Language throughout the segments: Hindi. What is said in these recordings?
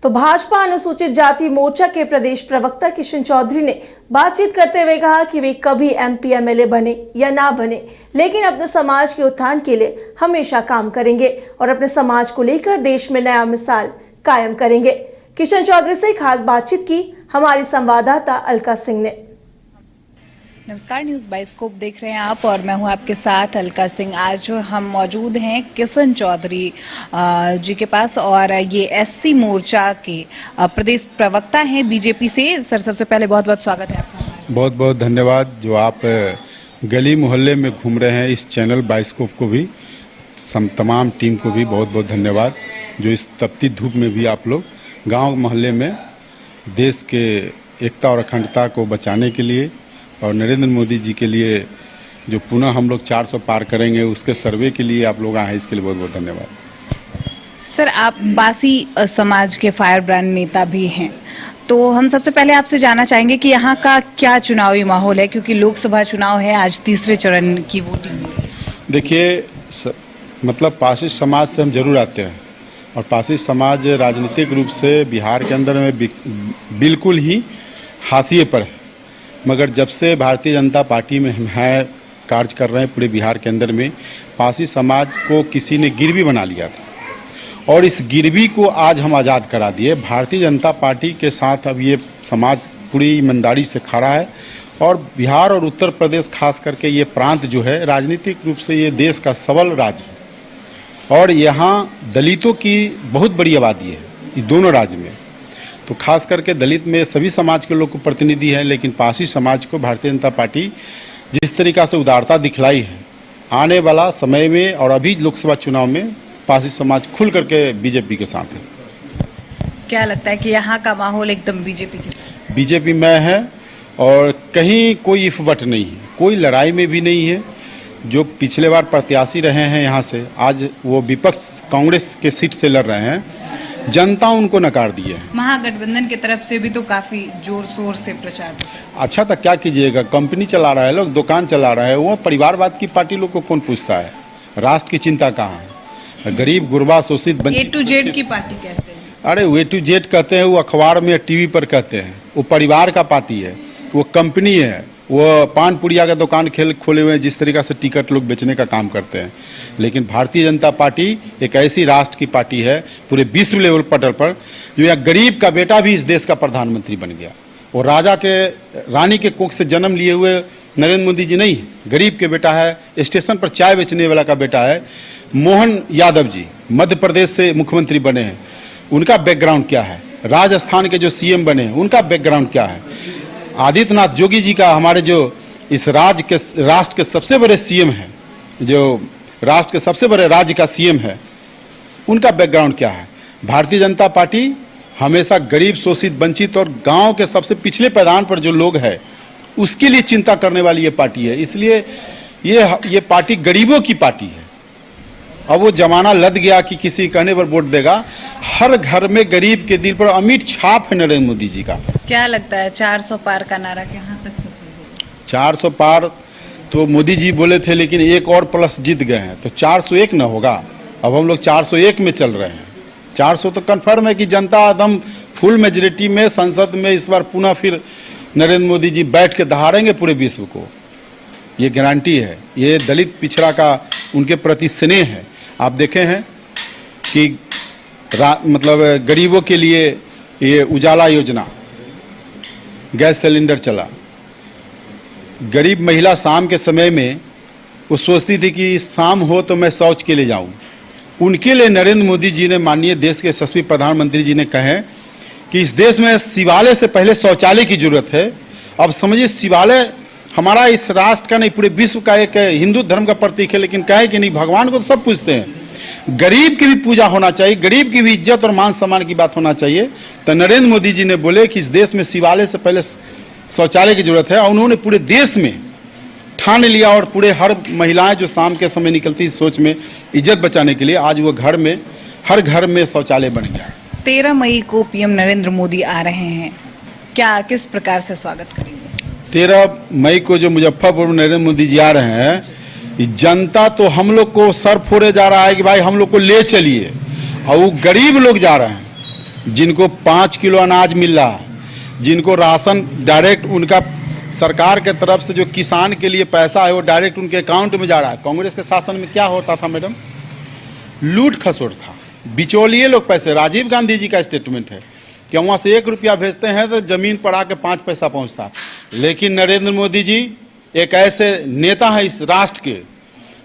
तो भाजपा अनुसूचित जाति मोर्चा के प्रदेश प्रवक्ता किशन चौधरी ने बातचीत करते हुए कहा कि वे कभी एमपी एमएलए बने या ना बने, लेकिन अपने समाज के उत्थान के लिए हमेशा काम करेंगे और अपने समाज को लेकर देश में नया मिसाल कायम करेंगे। किशन चौधरी से खास बातचीत की हमारी संवाददाता अलका सिंह ने। नमस्कार, न्यूज़ बाइस्कोप देख रहे हैं आप और मैं हूं आपके साथ अलका सिंह। आज हम मौजूद हैं किशन चौधरी जी के पास और ये एससी मोर्चा के प्रदेश प्रवक्ता हैं बीजेपी से। सर, सबसे पहले बहुत बहुत स्वागत है आपका। बहुत बहुत धन्यवाद। जो आप गली मोहल्ले में घूम रहे हैं, इस चैनल बाइस्कोप को भी, तमाम टीम को भी बहुत बहुत धन्यवाद। जो इस तपती धूप में भी आप लोग गांव मोहल्ले में देश के एकता और अखंडता को बचाने के लिए और नरेंद्र मोदी जी के लिए जो पुनः हम लोग 400 पार करेंगे उसके सर्वे के लिए आप लोग आए हैं, इसके लिए बहुत बहुत धन्यवाद। सर, आप बासी समाज के फायर ब्रांड नेता भी हैं, तो हम सबसे पहले आपसे जानना चाहेंगे कि यहाँ का क्या चुनावी माहौल है, क्योंकि लोकसभा चुनाव है, आज तीसरे चरण की वोटिंग। देखिए, मतलब पासी समाज से हम जरूर आते हैं और पासी समाज राजनीतिक रूप से बिहार के अंदर में बिल्कुल ही हाशिए पर है, मगर जब से भारतीय जनता पार्टी में हम हैं, कार्य कर रहे हैं पूरे बिहार के अंदर में, पासी समाज को किसी ने गिरवी बना लिया था और इस गिरवी को आज हम आज़ाद करा दिए। भारतीय जनता पार्टी के साथ अब ये समाज पूरी ईमानदारी से खड़ा है और बिहार और उत्तर प्रदेश खास करके ये प्रांत जो है राजनीतिक रूप से ये देश का सबल राज्य है और यहाँ दलितों की बहुत बड़ी आबादी है ये दोनों राज्य में। तो खास करके दलित में सभी समाज के लोग को प्रतिनिधि है, लेकिन पासी समाज को भारतीय जनता पार्टी जिस तरीक़ा से उदारता दिखलाई है, आने वाला समय में और अभी लोकसभा चुनाव में पासी समाज खुल करके बीजेपी के साथ है। क्या लगता है कि यहाँ का माहौल एकदम बीजेपी में है और कहीं कोई इफ वट नहीं है, कोई लड़ाई में भी नहीं है। जो पिछले बार प्रत्याशी रहे हैं यहाँ से, आज वो विपक्ष कांग्रेस के सीट से लड़ रहे हैं, जनता उनको नकार दिए है। महागठबंधन की तरफ से भी तो काफी जोर शोर से प्रचार। अच्छा, तो क्या कीजिएगा, कंपनी चला रहा है लोग, दुकान चला रहा है, वो परिवारवाद की पार्टी लोग को कौन पूछता है? राष्ट्र की चिंता कहाँ है? गरीब गुरबा शोषित ए टू जेड की पार्टी कहते हैं। अरे ए टू जेड कहते हैं, वो अखबार में टीवी पर कहते हैं, वो परिवार का पार्टी है, वो कंपनी है, वो पान पुड़िया का दुकान खोले हुए हैं, जिस तरीक़ा से टिकट लोग बेचने का काम करते हैं। लेकिन भारतीय जनता पार्टी एक ऐसी राष्ट्र की पार्टी है पूरे विश्व लेवल पटल पर, जो यहाँ गरीब का बेटा भी इस देश का प्रधानमंत्री बन गया। वो रानी के कोख से जन्म लिए हुए नरेंद्र मोदी जी नहीं, गरीब के बेटा है, स्टेशन पर चाय बेचने वाला का बेटा है। मोहन यादव जी मध्य प्रदेश से मुख्यमंत्री बने हैं, उनका बैकग्राउंड क्या है? राजस्थान के जो सीएम बने हैं उनका बैकग्राउंड क्या है? आदित्यनाथ योगी जी का, हमारे जो इस राष्ट्र के सबसे बड़े सीएम हैं, जो राष्ट्र के सबसे बड़े राज्य का सीएम है, उनका बैकग्राउंड क्या है? भारतीय जनता पार्टी हमेशा गरीब, शोषित, वंचित और गांव के सबसे पिछले पैदान पर जो लोग हैं उसके लिए चिंता करने वाली ये पार्टी है। इसलिए ये पार्टी गरीबों की पार्टी है। अब वो जमाना लद गया कि किसी कहने पर वोट देगा। हर घर में गरीब के दिल पर अमिट छाप है नरेंद्र मोदी जी का। क्या लगता है 400 पार का नारा कहाँ तक सफल होगा? 400 पार तो मोदी जी बोले थे, लेकिन एक और प्लस जीत गए हैं, तो 401 न होगा। अब हम लोग 401 में चल रहे हैं। 400 तो कन्फर्म है कि जनता एकदम फुल मेजोरिटी में संसद में इस बार पुनः फिर नरेंद्र मोदी जी बैठ के दहाड़ेंगे पूरे विश्व को, ये गारंटी है। ये दलित पिछड़ा का उनके प्रति स्नेह है। आप देखे हैं कि मतलब गरीबों के लिए ये उजाला योजना, गैस सिलेंडर चला। गरीब महिला शाम के समय में वो सोचती थी कि शाम हो तो मैं शौच के लिए जाऊं। उनके लिए नरेंद्र मोदी जी ने, माननीय देश के यशस्वी प्रधानमंत्री जी ने कहे कि इस देश में शिवालय से पहले शौचालय की जरूरत है। अब समझिए, शिवालय हमारा इस राष्ट्र का नहीं, पूरे विश्व का एक हिंदू धर्म का प्रतीक है, लेकिन कहे कि नहीं, भगवान को तो सब पूजते हैं, गरीब की भी पूजा होना चाहिए, गरीब की भी इज्जत और मान सम्मान की बात होना चाहिए। तो नरेंद्र मोदी जी ने बोले कि इस देश में शिवालय से पहले शौचालय की जरूरत है और उन्होंने पूरे देश में ठान लिया और पूरे हर महिलाएं जो शाम के समय निकलती सोच में इज्जत बचाने के लिए, आज वो घर में, हर घर में शौचालय बन गया। 13 मई को पीएम नरेंद्र मोदी आ रहे हैं, क्या किस प्रकार से स्वागत करेंगे? 13 मई को जो मुजफ्फरपुर में नरेंद्र मोदी जी आ रहे हैं, जनता तो हम लोग को सर फोड़े जा रहा है कि भाई हम लोग को ले चलिए, और वो गरीब लोग जा रहे हैं जिनको 5 किलो अनाज मिल रहा है, जिनको राशन डायरेक्ट उनका सरकार के तरफ से जो किसान के लिए पैसा है वो डायरेक्ट उनके अकाउंट में जा रहा है। कांग्रेस के शासन में क्या होता था मैडम? लूट खसोट था, बिचौलिए लोग पैसे। राजीव गांधी जी का स्टेटमेंट है कि वहाँ से 1 रुपया भेजते हैं तो जमीन पर आके 5 पैसा पहुँचता। लेकिन नरेंद्र मोदी जी एक ऐसे नेता हैं इस राष्ट्र के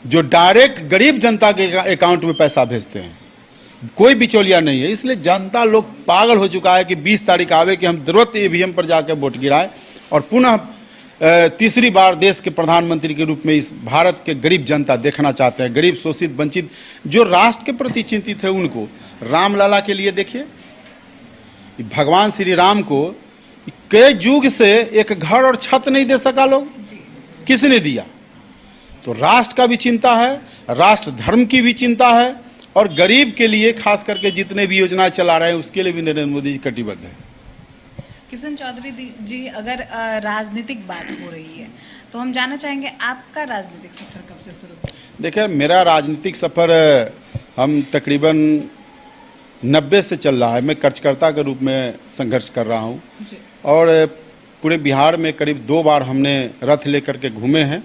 जो डायरेक्ट गरीब जनता के अकाउंट में पैसा भेजते हैं, कोई बिचौलिया नहीं है। इसलिए जनता लोग पागल हो चुका है कि 20 तारीख आवे कि हम जरूरत ईवीएम पर जाकर वोट गिराएं और पुनः तीसरी बार देश के प्रधानमंत्री के रूप में इस भारत के गरीब जनता देखना चाहते हैं। गरीब, शोषित, वंचित, जो राष्ट्र के प्रति चिंतित है उनको। रामलला के लिए देखिए, भगवान श्री राम को कई युग से एक घर और छत नहीं दे सका लोग, किसने दिया? तो राष्ट्र का भी चिंता है, राष्ट्र धर्म की भी चिंता है और गरीब के लिए खास करके जितने भी योजनाएं चला रहे हैं उसके लिए भी नरेंद्र मोदी जी कटिबद्ध है। किशन चौधरी जी, अगर राजनीतिक बात हो रही है तो हम जानना चाहेंगे आपका राजनीतिक सफर कब से शुरू हुआ? देखिए, मेरा राजनीतिक सफर हम तकरीबन 90 से चल रहा है। मैं कार्यकर्ता के रूप में संघर्ष कर रहा हूँ और पूरे बिहार में करीब 2 बार हमने रथ लेकर के घूमे हैं।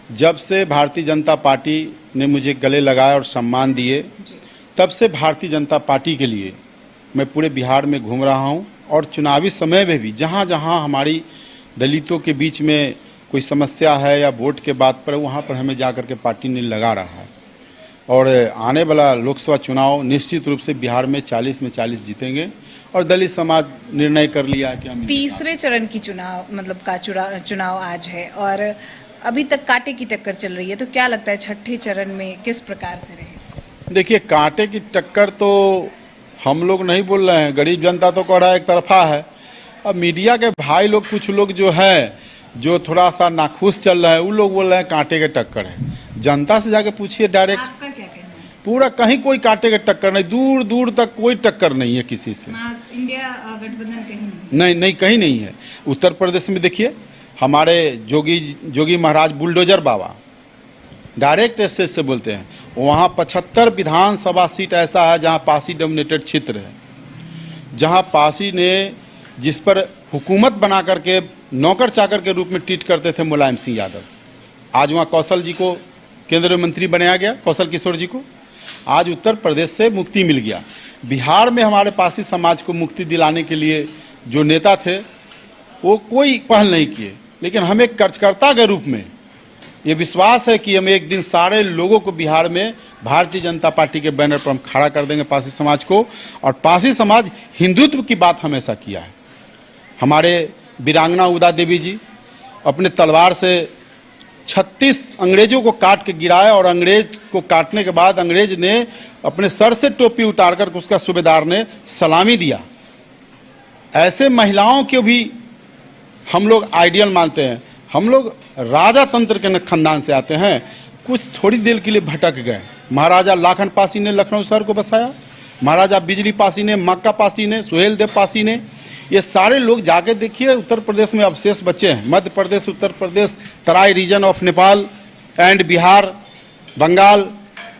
जब से भारतीय जनता पार्टी ने मुझे गले लगाया और सम्मान दिए, तब से भारतीय जनता पार्टी के लिए मैं पूरे बिहार में घूम रहा हूँ और चुनावी समय में भी जहाँ जहाँ हमारी दलितों के बीच में कोई समस्या है या वोट के बात पर, वहाँ पर हमें जा कर के पार्टी ने लगा रहा है। और आने वाला लोकसभा चुनाव निश्चित रूप से बिहार में 40 में 40 जीतेंगे और दलित समाज निर्णय कर लिया है कि हम तीसरे चरण की चुनाव आज है और अभी तक कांटे की टक्कर चल रही है, तो क्या लगता है छठे चरण में किस प्रकार से रहे? देखिए, कांटे की टक्कर तो हम लोग नहीं बोल रहे हैं, गरीब जनता तो कह रहा है एक तरफा है। अब मीडिया के भाई लोग, कुछ लोग जो है जो थोड़ा सा नाखुश चल रहे हैं, वो लोग बोल रहे हैं कांटे के टक्कर है। जनता से जाके पूछिए डायरेक्ट, आपका क्या कहना है? पूरा कहीं कोई कांटे के टक्कर नहीं, दूर दूर तक कोई टक्कर नहीं है किसी से। इंडिया गठबंधन कहीं नहीं, कहीं नहीं है। उत्तर प्रदेश में देखिए, हमारे जोगी महाराज बुलडोजर बाबा डायरेक्ट स्टेज से बोलते हैं, वहाँ 75 विधानसभा सीट ऐसा है जहाँ पासी डोमिनेटेड क्षेत्र है, जहाँ पासी ने जिस पर हुकूमत बना करके नौकर चाकर के रूप में ट्रीट करते थे मुलायम सिंह यादव, आज वहाँ कौशल जी को केंद्रीय मंत्री बनाया गया, कौशल किशोर जी को। आज उत्तर प्रदेश से मुक्ति मिल गया। बिहार में हमारे पासी समाज को मुक्ति दिलाने के लिए जो नेता थे वो कोई पहल नहीं किए, लेकिन हम एक कार्यकर्ता के रूप में ये विश्वास है कि हम एक दिन सारे लोगों को बिहार में भारतीय जनता पार्टी के बैनर पर हम खड़ा कर देंगे, पासी समाज को। और पासी समाज हिंदुत्व की बात हमेशा किया है। हमारे वीरांगना उदा देवी जी अपने तलवार से 36 अंग्रेजों को काट के गिराया और अंग्रेज को काटने के बाद अंग्रेज ने अपने सर से टोपी उतार कर उसका सूबेदार ने सलामी दिया। ऐसे महिलाओं को भी हम लोग आइडियल मानते हैं। हम लोग राजा तंत्र के खानदान से आते हैं, कुछ थोड़ी देर के लिए भटक गए। महाराजा लाखन पासी ने लखनऊ शहर को बसाया, महाराजा बिजली पासी ने, मक्का पासी ने, सुहेल देव पासी ने, ये सारे लोग जाके देखिए उत्तर प्रदेश में अवशेष बचे हैं। Madhya Pradesh, Uttar Pradesh, Terai region of Nepal and Bihar, Bengal.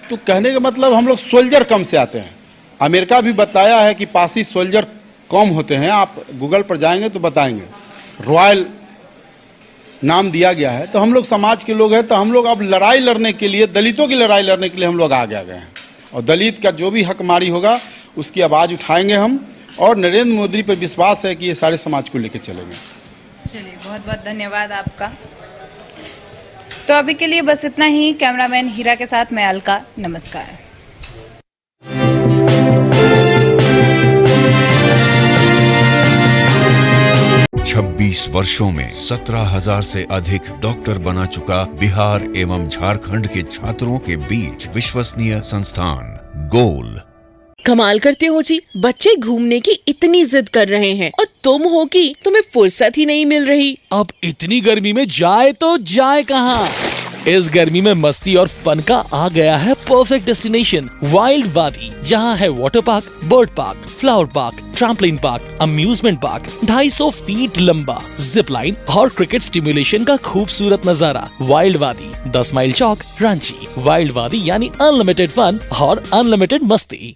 तो कहने का मतलब हम लोग सोल्जर कम से आते हैं। अमेरिका भी बताया है कि पासी सोल्जर कम होते हैं, आप गूगल पर जाएंगे तो बताएंगे। रॉयल नाम दिया गया है। तो हम लोग समाज के लोग हैं, तो हम लोग अब लड़ाई लड़ने के लिए, दलितों की लड़ाई लड़ने के लिए हम लोग आगे आ गए हैं और दलित का जो भी हकमारी होगा उसकी आवाज़ उठाएंगे हम। और नरेंद्र मोदी पर विश्वास है कि ये सारे समाज को लेकर चलेंगे। चलिए, बहुत बहुत धन्यवाद आपका। तो अभी के लिए बस इतना ही। कैमरामैन हीरा के साथ मैं अलका, नमस्कार। 26 वर्षों में 17,000 से अधिक डॉक्टर बना चुका बिहार एवं झारखंड के छात्रों के बीच विश्वसनीय संस्थान गोल। कमाल करते हो जी, बच्चे घूमने की इतनी जिद कर रहे हैं और तुम हो कि तुम्हें फुर्सत ही नहीं मिल रही। अब इतनी गर्मी में जाए तो जाए कहाँ? इस गर्मी में मस्ती और फन का आ गया है परफेक्ट डेस्टिनेशन वाइल्ड वादी, जहाँ है water park, bird park, flower park, trampoline park, amusement park, 250 feet लंबा जिप लाइन और क्रिकेट स्टिमुलेशन का खूबसूरत नजारा। वाइल्ड वादी, 10 माइल चौक, रांची। वाइल्ड वादी यानी अनलिमिटेड फन और अनलिमिटेड मस्ती।